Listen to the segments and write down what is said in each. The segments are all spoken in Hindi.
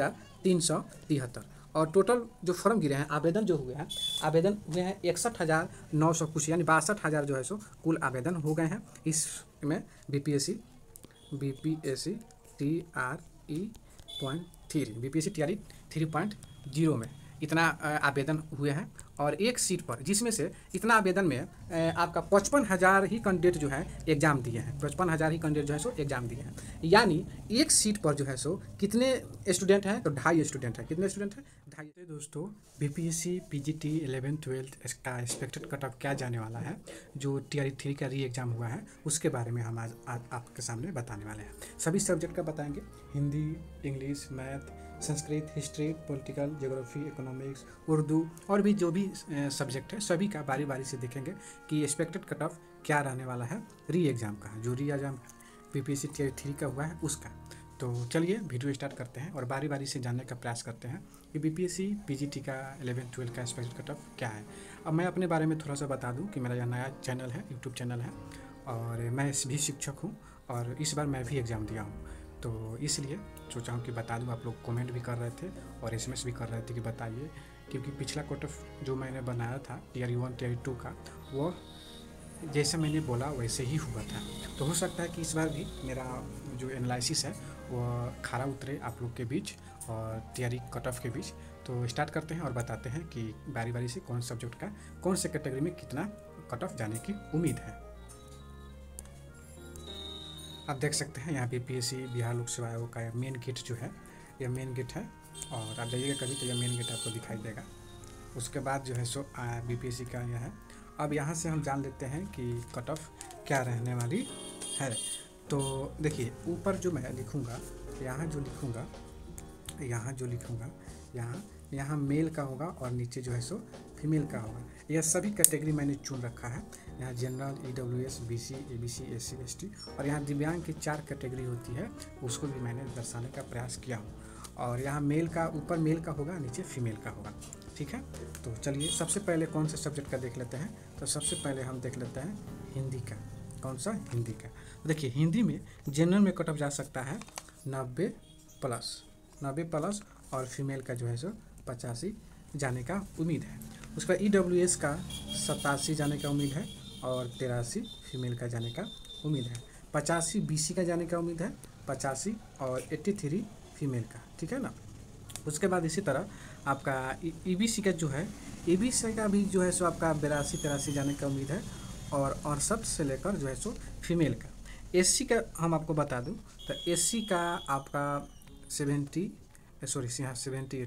61,373 और टोटल जो फॉर्म गिरे हैं, आवेदन जो हुए हैं, आवेदन हुए हैं 61,900 कुछ, यानी 62,000 जो है सो कुल आवेदन हो गए हैं। इसमें बीपीएससी TRE 3.0 में इतना आवेदन हुए हैं और एक सीट पर, जिसमें से इतना आवेदन में आपका 55,000 ही कैंडिडेट जो है एग्ज़ाम दिए हैं। 55,000 ही कैंडिडेट जो है सो एग्ज़ाम दिए हैं, यानी एक सीट पर जो है सो कितने स्टूडेंट हैं, तो 2.5 स्टूडेंट हैं। कितने स्टूडेंट हैं? 2.5। दोस्तों, बीपीएससी पीजीटी 11-12 का एक्सपेक्टेड कट ऑफ क्या जाने वाला है, जो TRE 3 का री एग्ज़ाम हुआ है, उसके बारे में हम आज आपके सामने बताने वाले हैं। सभी सब्जेक्ट का बताएंगे, Hindi, English, math, Sanskrit, history, political, geography, economics, Urdu और भी जो भी सब्जेक्ट है, सभी का बारी बारी से देखेंगे कि एक्सपेक्टेड कट ऑफ क्या रहने वाला है री एग्ज़ाम का, जो री एग्ज़ाम बीपीएससी TRE 3 का हुआ है उसका। तो चलिए वीडियो स्टार्ट करते हैं और बारी बारी से जानने का प्रयास करते हैं कि बीपीएससी पीजीटी का 11-12 का एक्सपेक्टेड कट ऑफ क्या है। अब मैं अपने बारे में थोड़ा सा बता दूं कि मेरा यह नया चैनल है, यूट्यूब चैनल है और मैं भी शिक्षक हूं और इस बार मैं भी एग्ज़ाम दिया हूं, तो इसलिए सोचा हूँ कि बता दूँ। आप लोग कमेंट भी कर रहे थे और SMS भी कर रहे थे कि बताइए, क्योंकि पिछला कट ऑफ जो मैंने बनाया था TRE 1 TRE 2 का, वो जैसे मैंने बोला वैसे ही हुआ था। तो हो सकता है कि इस बार भी मेरा जो एनालिसिस है वो खरा उतरे आप लोग के बीच और TRE कट ऑफ के बीच। तो स्टार्ट करते हैं और बताते हैं कि बारी बारी से कौन सब्जेक्ट का कौन से कैटेगरी में कितना कट ऑफ जाने की उम्मीद है। आप देख सकते हैं यहाँ बीपीएससी बिहार लोक सेवा आयोग का मेन गेट जो है, यह मेन गेट है और आप जाइएगा कभी तो यह मेन गेट आपको दिखाई देगा। उसके बाद जो है सो बीपीएससी का यह है। अब यहाँ से हम जान लेते हैं कि कट ऑफ क्या रहने वाली है। तो देखिए, ऊपर जो मैं लिखूँगा, यहाँ जो लिखूँगा, यहाँ मेल का होगा और नीचे जो है सो फीमेल का होगा। यह सभी कैटेगरी मैंने चुन रखा है। यहाँ general, EWS, BC, ABC, SC, ST और यहाँ दिव्यांग की 4 कैटेगरी होती है, उसको भी मैंने दर्शाने का प्रयास किया हूँ। और यहाँ मेल का, ऊपर मेल का होगा, नीचे फीमेल का होगा, ठीक है। तो चलिए सबसे पहले कौन से सब्जेक्ट का देख लेते हैं। तो सबसे पहले हम देख लेते हैं हिंदी का। कौन सा? हिंदी का। देखिए, हिंदी में जनरल में कट ऑफ जा सकता है 90 प्लस और फीमेल का जो है सो 85 जाने का उम्मीद है। उसका EWS का 87 जाने का उम्मीद है और 83 फीमेल का जाने का उम्मीद है। 85 BC का जाने का उम्मीद है, 85 और 83 फीमेल का, ठीक है ना। उसके बाद इसी तरह आपका EBC का जो है, EBC का भी जो है सो आपका 82-83 जाने का उम्मीद है और 68 से लेकर जो है सो फीमेल का। SC का हम आपको बता दूं तो SC का आपका 78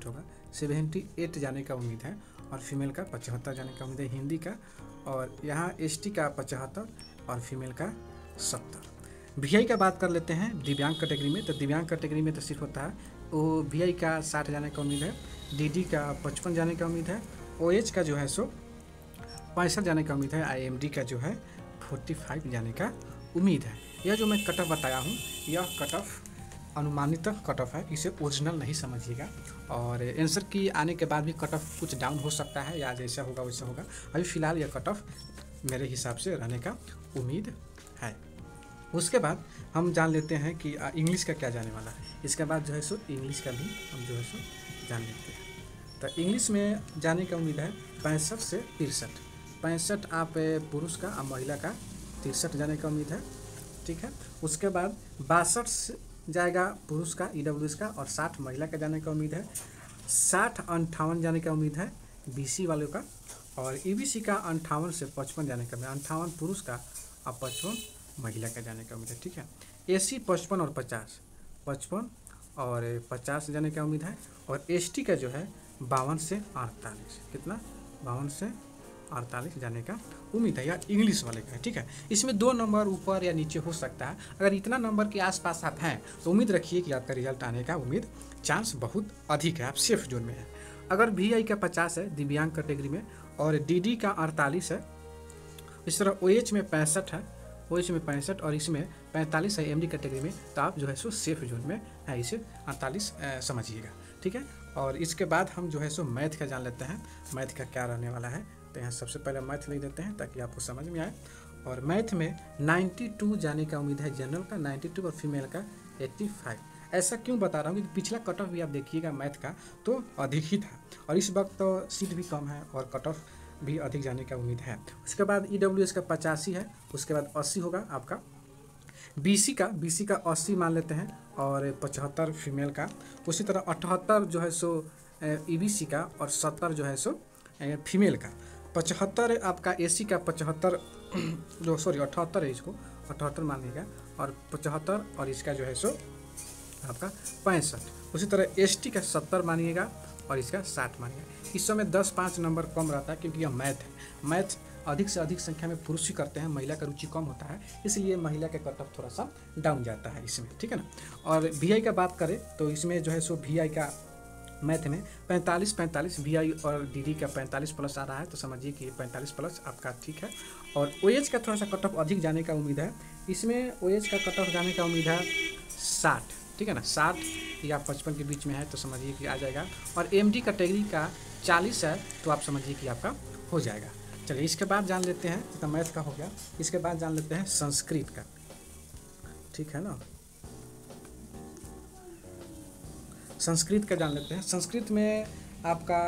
होगा, 78 जाने का उम्मीद है और फीमेल का 75 जाने का उम्मीद है हिंदी का। और यहाँ ST का 75 और फीमेल का 70। VI का बात कर लेते हैं दिव्यांग कैटेगरी में। तो दिव्यांग कैटेगरी में तो सिर्फ होता है वो VI का 60 जाने का उम्मीद है, DD का 55 जाने का उम्मीद है, OH का जो है सो 65 जाने का उम्मीद है, IMD का जो है 45 जाने का उम्मीद है। यह जो मैं कट ऑफ बताया हूँ, यह कट ऑफ अनुमानित कट ऑफ है, इसे ओरिजिनल नहीं समझिएगा। और आंसर की आने के बाद भी कट ऑफ कुछ डाउन हो सकता है या जैसा होगा वैसा होगा। अभी फ़िलहाल यह कट ऑफ मेरे हिसाब से रहने का उम्मीद है। उसके बाद हम जान लेते हैं कि इंग्लिश का क्या जाने वाला है। इसके बाद जो है सो इंग्लिश का भी हम जो है सो जान लेते हैं। तो इंग्लिश में जाने का उम्मीद है 65 से 63। 65 आप पुरुष का और महिला का 63 जाने का उम्मीद है, ठीक है। उसके बाद 62 जाएगा पुरुष का EWS का और 60 महिला का जाने का उम्मीद है। 60-58 जाने का उम्मीद है BC वालों का और EBC का 58 से 55 जाने का, 58 पुरुष का और 55 महिला का जाने का उम्मीद है, ठीक है। SC 55 और 50, 55 और 50 जाने का उम्मीद है और ST का जो है 52 से 48, कितना? 52 से 48 जाने का उम्मीद है, या इंग्लिश वाले का है, ठीक है। इसमें 2 नंबर ऊपर या नीचे हो सकता है। अगर इतना नंबर के आसपास आप हैं तो उम्मीद रखिए कि आपका रिजल्ट आने का उम्मीद चांस बहुत अधिक है, आप सेफ जोन में हैं। अगर VI का 50 है दिव्यांग कैटेगरी में और DD का 48 है, इस तरह OH में 65 है, OH में 65 और इसमें 45 है MD कैटेगरी में, तो आप जो है सो सेफ जोन में है, इसे 48 समझिएगा, ठीक है। और इसके बाद हम जो है सो मैथ का जान लेते हैं, मैथ का क्या रहने वाला है। तो यहाँ सबसे पहले मैथ लिख देते हैं ताकि आपको समझ में आए। और मैथ में 92 जाने का उम्मीद है जनरल का, 92 और फीमेल का 85। ऐसा क्यों बता रहा हूँ कि पिछला कट ऑफ भी आप देखिएगा मैथ का तो अधिक ही था, और इस वक्त तो सीट भी कम है और कट ऑफ भी अधिक जाने का उम्मीद है। उसके बाद EWS का 85 है, उसके बाद 80 होगा आपका। BC का 80 मान लेते हैं, और 75 फीमेल का। उसी तरह 78 जो है सो EBC का, और 70 जो है सो फीमेल का। 75 आपका AC का 75 जो 78 है, इसको 78 मानिएगा, और 75, और इसका जो है सो आपका 65। उसी तरह ST का 70 मानिएगा, और इसका 60 मानिएगा। इस समय 10-5 नंबर कम रहता है, क्योंकि यह मैथ है। मैथ अधिक से अधिक संख्या में पुरुष ही करते हैं, महिला का रुचि कम होता है, इसलिए महिला का कट ऑफ थोड़ा सा डाउन जाता है इसमें, ठीक है ना। और VI का बात करें तो इसमें जो है सो VI का मैथ में 45 VI और DD का 45 प्लस आ रहा है, तो समझिए कि 45 प्लस आपका ठीक है। और OH का थोड़ा सा कट ऑफ अधिक जाने का उम्मीद है, इसमें OH का कट ऑफ जाने का उम्मीद है 60, ठीक है ना, 60 या 55 के बीच में है, तो समझिए कि आ जाएगा। और MD कैटेगरी का 40 है, तो आप समझिए कि आपका हो जाएगा। चलिए इसके बाद जान लेते हैं, तो मैथ का हो गया, इसके बाद जान लेते हैं संस्कृत का, ठीक है ना। संस्कृत का जान लेते हैं। संस्कृत में आपका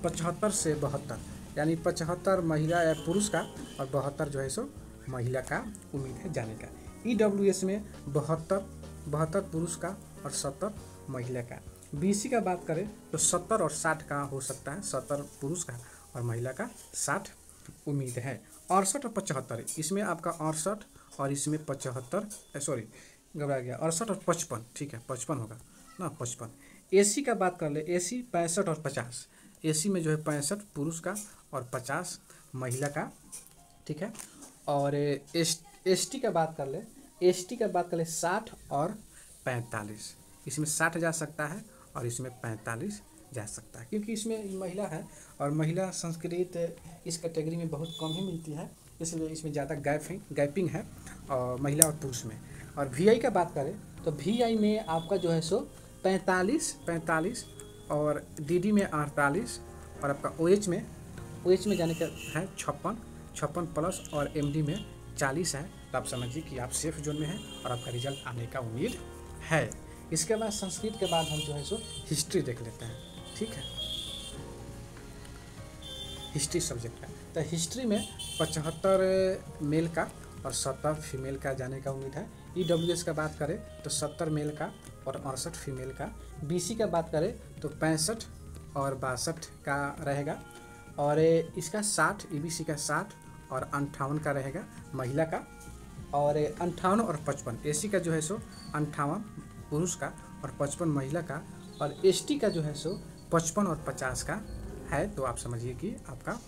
75 से 72, यानी 75 महिला या पुरुष का, और 72 जो है सो महिला का उम्मीद है जाने का। EWS में 72 पुरुष का और 70 महिला का। BC का बात करें तो 70 और 60 का हो सकता है, 70 पुरुष का और महिला का 60 उम्मीद है। 68 और 75, इसमें आपका 68 और इसमें 75, सॉरी घबरा गया, 68 और 55, ठीक है 55 होगा ना, 55। AC का बात कर ले, AC 65 और 50, AC में जो है 65 पुरुष का और 50 महिला का, ठीक है। और ST का बात कर ले, ST का बात कर ले 60 और 45, इसमें 60 जा सकता है और इसमें 45 जा सकता है, क्योंकि इसमें महिला है, और महिला संस्कृत इस कैटेगरी में बहुत कम ही मिलती है, इसलिए इसमें ज़्यादा गैपिंग है और महिला और पुरुष में। और VI का बात करें तो VI में आपका जो है सो 45 और DD में 48, और आपका OH में जाने का है 56 प्लस, और MD में 40 है, तो आप समझिए कि आप सेफ जोन में हैं और आपका रिजल्ट आने का उम्मीद है। इसके बाद संस्कृत के बाद हम जो है सो हिस्ट्री देख लेते हैं, ठीक है, हिस्ट्री सब्जेक्ट है। तो हिस्ट्री में 75 मेल का और 70 फीमेल का जाने का उम्मीद है। EWS का बात करें तो 70 मेल का और 68 फीमेल का। BC का बात करें तो 65 और 62 का रहेगा, और इसका 60, EBC का 60 और 58 का रहेगा महिला का, और 58 और 55 AC का जो है सो 58 पुरुष का और 55 महिला का, और ST का जो है सो 55 और 50 का है, तो आप समझिए कि आपका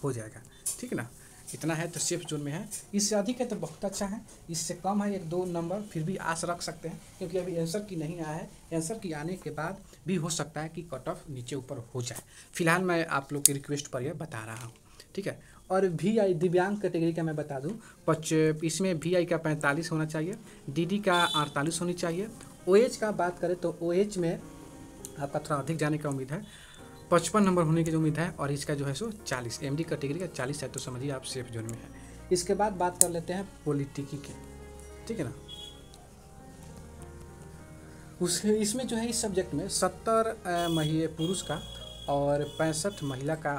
हो जाएगा, ठीक है ना। इतना है तो सेफ जोन में है, इससे अधिक है तो बहुत अच्छा है, इससे कम है 1-2 नंबर फिर भी आस रख सकते हैं, क्योंकि अभी आंसर की नहीं आया है, आंसर की आने के बाद भी हो सकता है कि कट ऑफ नीचे ऊपर हो जाए। फिलहाल मैं आप लोग की रिक्वेस्ट पर यह बता रहा हूँ, ठीक है। और VI दिव्यांग कैटेगरी का मैं बता दूँ, इसमें VI का 45 होना चाहिए, DD का 48 होनी चाहिए। OH का बात करें तो OH में आपका थोड़ा अधिक जाने का उम्मीद है, 55 नंबर होने की जो उम्मीद है, और इसका जो है सो 40, MD कैटेगरी का 40 है, तो समझिए आप सेफ जोन में है। इसके बाद बात कर लेते हैं पॉलिटिकी की, ठीक है ना। इसमें जो है इस सब्जेक्ट में 70 पुरुष का और 65 महिला का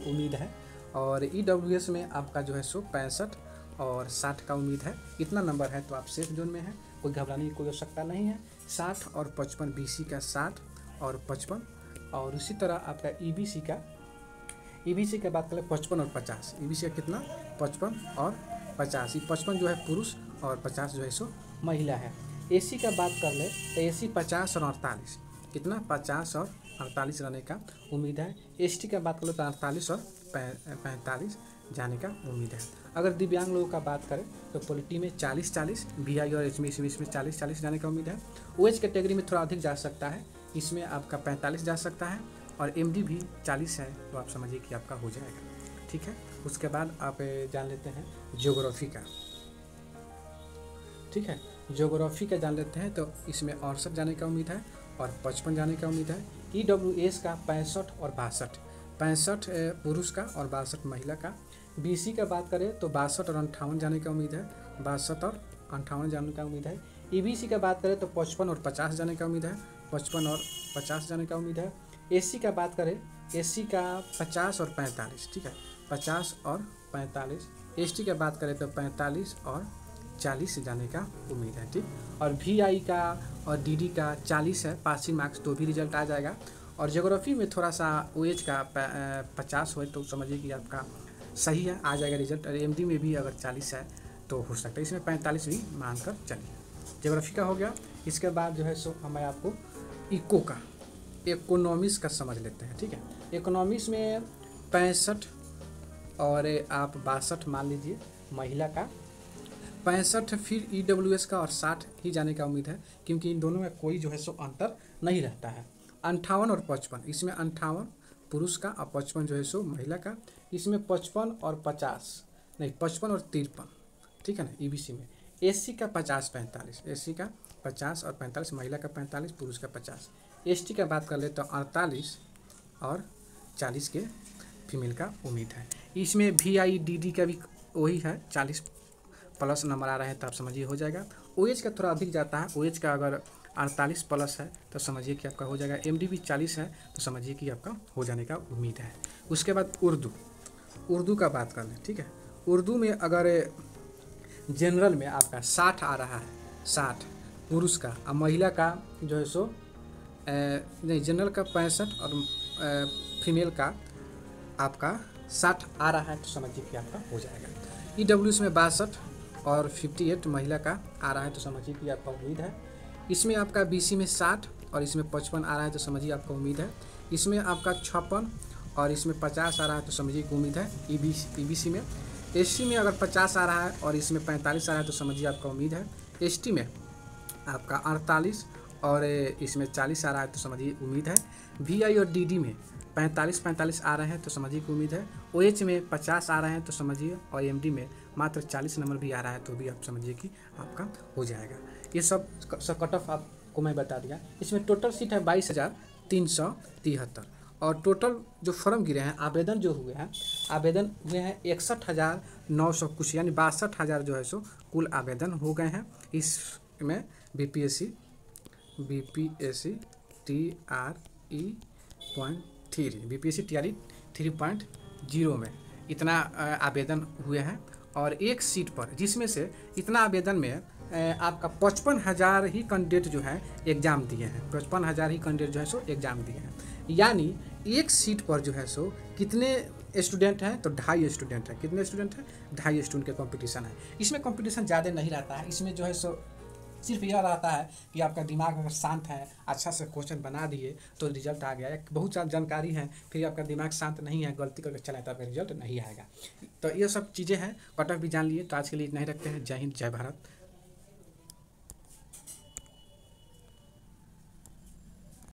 उम्मीद है, और EWS में आपका जो है सो 65 और 60 का उम्मीद है। इतना नंबर है तो आप सेफ जोन में है, कोई घबराने की कोई आवश्यकता नहीं है। 60 और 55 BC का 60 और 55, और उसी तरह आपका EBC का बात करें 55 और 50, EBC का कितना 55 और 50, 55 जो है पुरुष और 50 जो है सो महिला है। AC का बात कर ले तो AC 50 और 48, कितना 50 और 48 रहने का उम्मीद है। ST का बात कर लो तो 48 और 45 जाने का उम्मीद है। अगर दिव्यांग लोगों का बात करें तो पॉलिटी में 40-40, VI और इसमें 40-40 जाने का उम्मीद है। OH कैटेगरी में थोड़ा अधिक जा सकता है, इसमें आपका 45 जा सकता है, और MD भी 40 है, तो आप समझिए कि आपका हो जाएगा, ठीक है। उसके बाद आप जान लेते हैं ज्योग्राफी का, ठीक है। ज्योग्राफी का जान लेते हैं तो इसमें 68 जाने का उम्मीद है और 55 जाने का उम्मीद है। EWS का 65 और 62, 65 पुरुष का और 62 महिला का। BC का बात करें तो 62 और 58 जाने का उम्मीद है, 62 और 58 जाने का उम्मीद है। ईबीसी का बात करें तो 55 और 50 जाने का उम्मीद है, 55 और 50 जाने का उम्मीद है। एससी का बात करें, एससी का 50 और 45, ठीक है, 50 और 45। एसटी का बात करें तो 45 और 40 जाने का उम्मीद है, ठीक। और वीआई का और डीडी का 40 है पासिंग मार्क्स, तो भी रिजल्ट आ जाएगा। और ज्योग्राफी में थोड़ा सा ओएच का 50 हो तो समझिए कि आपका सही है, आ जाएगा रिजल्ट। और एमडी में भी अगर 40 है तो हो सकता है, इसमें 45 भी मानकर चलिए। ज्योग्राफी का हो गया। इसके बाद जो है सो मैं आपको इको का, इकोनॉमिक्स का समझ लेते हैं, ठीक है। इकोनॉमिक्स में 65 और आप 62 मान लीजिए महिला का, 65 फिर ईडब्ल्यूएस का और 60 ही जाने का उम्मीद है, क्योंकि इन दोनों में कोई जो है सो अंतर नहीं रहता है। 58 और 55, इसमें 58 पुरुष का और 55 जो है सो महिला का। इसमें 55 और 50 नहीं, 55 और 53, ठीक है ना, ईबीसी में। एससी का 50-45, एससी का 50 और 45, महिला का 45, पुरुष का 50। एसटी का बात कर ले तो 48 और 40 के फीमेल का उम्मीद है। इसमें वीआईडीडी का भी वही है, 40 प्लस नंबर आ रहे हैं तो आप समझिए हो जाएगा। ओएच का थोड़ा अधिक जाता है, ओएच का अगर 48 प्लस है तो समझिए कि आपका हो जाएगा। एमडी भी 40 है तो समझिए कि आपका हो जाने का उम्मीद है। उसके बाद उर्दू का बात कर लें, ठीक है। उर्दू में अगर जनरल में आपका 60 आ रहा है, 60 पुरुष का, और महिला का जो है सो नहीं, जनरल का 65 और फीमेल का आपका 60 आ रहा है तो समझिए कि आपका हो जाएगा। ईडब्ल्यूएस में 62 और 58 महिला का आ रहा है तो समझिए कि आपका उम्मीद है। इसमें आपका बीसी में 60 और इसमें 55 आ रहा है तो समझिए आपका उम्मीद है। इसमें आपका 56 और इसमें 50 आ रहा है तो समझिए कि उम्मीद है। ईबीसी में, एससी में अगर 50 आ रहा है और इसमें 45 आ रहा है तो समझिए आपका उम्मीद है। एसटी में आपका 48 और इसमें 40 आ रहा है तो समझिए उम्मीद है। वीआई और डीडी में 45 आ रहे हैं तो समझिए कि उम्मीद है। ओएच में 50 आ रहे हैं तो समझिए, और एमडी में मात्र 40 नंबर भी आ रहा है तो भी आप समझिए कि आपका हो जाएगा। ये सब कट ऑफ आपको मैं बता दिया। इसमें टोटल सीट है 22,373 और टोटल जो फॉर्म गिरे हैं, आवेदन जो हुए हैं, आवेदन हुए हैं 61,900 कुछ, यानी 62,000 जो है सो कुल आवेदन हो गए हैं। इसमें बीपीएससी TRE 3.0 में इतना आवेदन हुए हैं। और एक सीट पर, जिसमें से इतना आवेदन में आपका 55,000 ही कैंडिडेट जो है एग्ज़ाम दिए हैं, 55,000 ही कैंडिडेट जो है सो एग्ज़ाम दिए हैं। यानी एक सीट पर जो है सो कितने स्टूडेंट हैं, तो 2.5 स्टूडेंट हैं। कितने स्टूडेंट हैं? 2.5 स्टूडेंट के कंपटीशन है। इसमें कंपटीशन ज़्यादा नहीं रहता है, इसमें जो है सो सिर्फ यह रहता है कि आपका दिमाग अगर शांत है, अच्छा से क्वेश्चन बना दिए तो रिजल्ट आ गया। बहुत सारी जानकारी है, फिर आपका दिमाग शांत नहीं है, गलती करके चला तो आपका रिजल्ट नहीं आएगा। तो ये सब चीज़ें हैं, कट ऑफ भी जान लिए। तो आज के लिए इतना ही रखते हैं। जय हिंद, जय भारत।